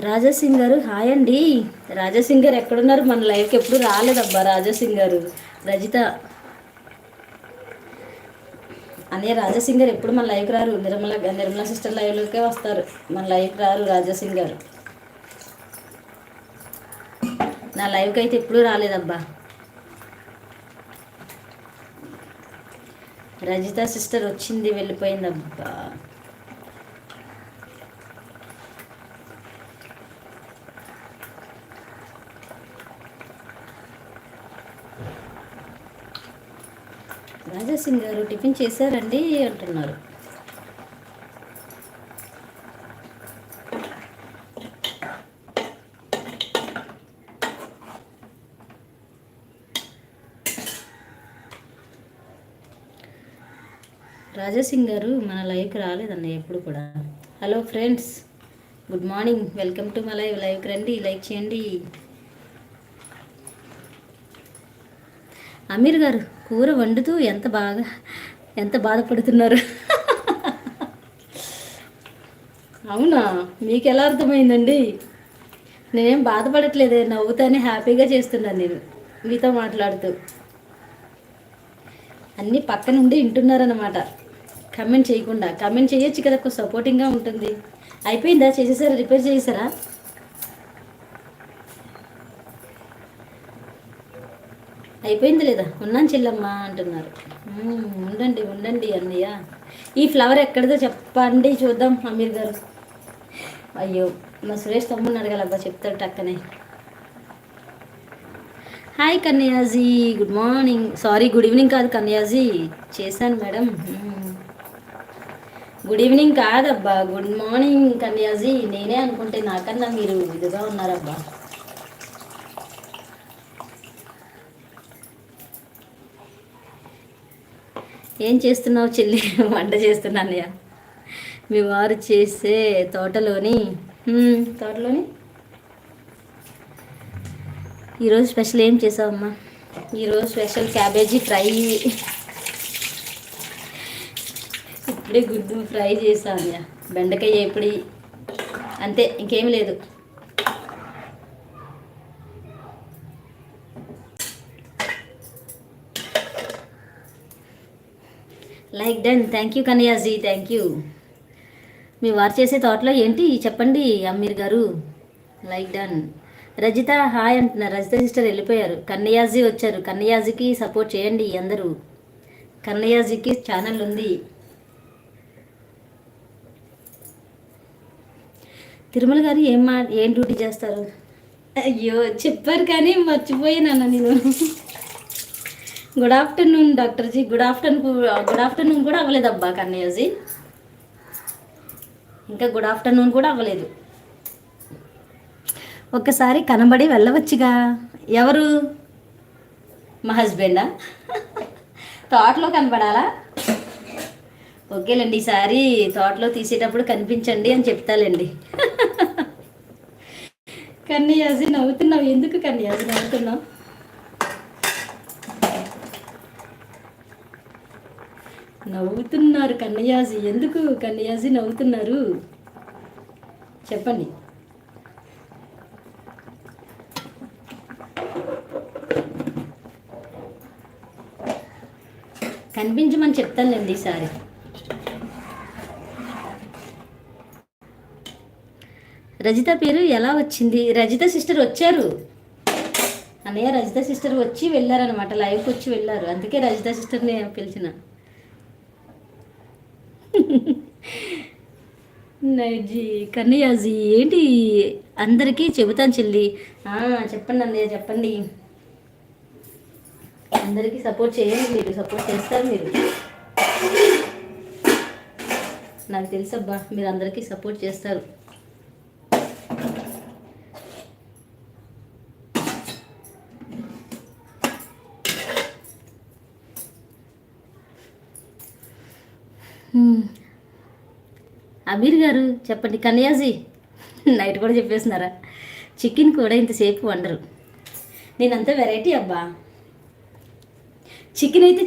రాజాసింగ్ గారు హాయ్ అండి. రాజాసింగ్ గారు ఎక్కడున్నారు? మన లైవ్కి ఎప్పుడు రాలేదబ్బా రాజాసింగ్ గారు. రజిత అనే రాజాసింగ్ గారు ఎప్పుడు మన లైవ్కి రారు. నిర్మల సిస్టర్ లైవ్లోకే వస్తారు, మన లైవ్కి రారు రాజాసింగ్ గారు. నా లైవ్కి అయితే ఎప్పుడూ రాలేదబ్బా. రజిత సిస్టర్ వచ్చింది వెళ్ళిపోయిందబ్బా. రాజాసింగ్ గారు టిఫిన్ చేశారండి అంటున్నారు. రాజాసింగ్ గారు మన లైవ్కి రాలేదన్నయ్య ఎప్పుడు కూడా. Hello friends, good morning, welcome to my live. లైవ్కి రండి, లైక్ చేయండి. అమీర్ గారు కూర వండుతూ ఎంత బాధపడుతున్నారు. అవునా, మీకు ఎలా అర్థమైందండి? నేనేం బాధపడట్లేదే, నవ్వుతానే హ్యాపీగా చేస్తున్నాను నేను మీతో మాట్లాడుతూ. అన్నీ పక్క నుండి వింటున్నారన్నమాట. కమెంట్ చేయకుండా కమెంట్ చేయొచ్చు కదా, సపోర్టింగ్గా ఉంటుంది. అయిపోయిందా? చేసేసారా? రిపేర్ చేసేసారా? అయిపోయింది లేదా? ఉన్నాను చెల్లమ్మ అంటున్నారు. ఉండండి ఉండండి అన్నయ్య. ఈ ఫ్లవర్ ఎక్కడిదో చెప్పండి చూద్దాం అమీర్ గారు. అయ్యో, మా సురేష్ తమ్ముడిని అడగాలబ్బా, చెప్తాడు టక్కనే. Hi Kanyaji, good morning. Sorry, good evening కాదు కన్యాజీ. చేశాను మేడం. గుడ్ ఈవినింగ్ కాదబ్బా, గుడ్ మార్నింగ్ కన్యాజీ. నేనే అనుకుంటే నాకన్నా మీరు ఇదిగా ఉన్నారబ్బా. ఏం చేస్తున్నావు చెల్లి? వంట చేస్తున్నానయ్య. మీ వారు చేసే తోటలోని ఈరోజు స్పెషల్ ఏం చేసావమ్మా? ఈరోజు స్పెషల్ క్యాబేజీ ఫ్రై. ఇప్పుడే గుడ్డు ఫ్రై చేశాను. బెండకాయ ఎప్పుడు అంతే, ఇంకేం లేదు. Like done. Thank you Kanyaji, thank you. మీ వారు చేసే తోటలో ఏంటి చెప్పండి అమీర్ గారు. Like done. రజిత హాయ్ అంటున్నారు. రజిత సిస్టర్ వెళ్ళిపోయారు. కన్యాజీ వచ్చారు. కన్యాజీకి సపోర్ట్ చేయండి అందరూ. కన్యాజీకి ఛానల్ ఉంది. తిరుమల గారు ఏం డ్యూటీ చేస్తారు? అయ్యో చెప్పారు కానీ మర్చిపోయానన్న నేను. Good afternoon డాక్టర్జీ. గుడ్ ఆఫ్టర్నూన్ కూడా అవ్వలేదబ్బా కన్నయ్యజీ, ఇంకా గుడ్ ఆఫ్టర్నూన్ కూడా అవ్వలేదు. ఒక్కసారి కనబడి వెళ్ళవచ్చుగా. ఎవరు? మా హస్బెండా? తోటలో కనబడాలా? ఓకేలేండి, ఈసారి తోటలో తీసేటప్పుడు కనిపించండి అని చెప్తాలేండి. కన్నయ్యాజీ నవ్వుతున్నావు ఎందుకు? కన్నయ్యాజీ నవ్వుతున్నావు? నవ్వుతున్నారు కన్నయ్యాజీ ఎందుకు? కన్నయ్యాజీ నవ్వుతున్నారు చెప్పండి. కనిపించమని చెప్తానులేండి ఈసారి. రజిత పేరు ఎలా వచ్చింది? రజిత సిస్టర్ వచ్చారు అన్నయ్య. రజిత సిస్టర్ వచ్చి వెళ్ళారనమాట, లైవ్కి వచ్చి వెళ్ళారు. అందుకే రజిత సిస్టర్ని పిలిచిన. నైజీ కన్నయ్యాజీ ఏంటి? అందరికీ చెబుతాను చెల్లి. చెప్పండి అన్నయ్య, చెప్పండి. అందరికీ సపోర్ట్ చేయండి, మీరు సపోర్ట్ చేస్తారు. మీరు నాకు తెలుసబ్బా, మీరు అందరికీ సపోర్ట్ చేస్తారు. అమీర్ గారు చెప్పండి. కన్యాజీ నైట్ కూడా చెప్పేస్తున్నారా? చికెన్ కూడా ఇంతసేపు వండరు. నేనంతా వెరైటీ అబ్బా. చికెన్ అయితే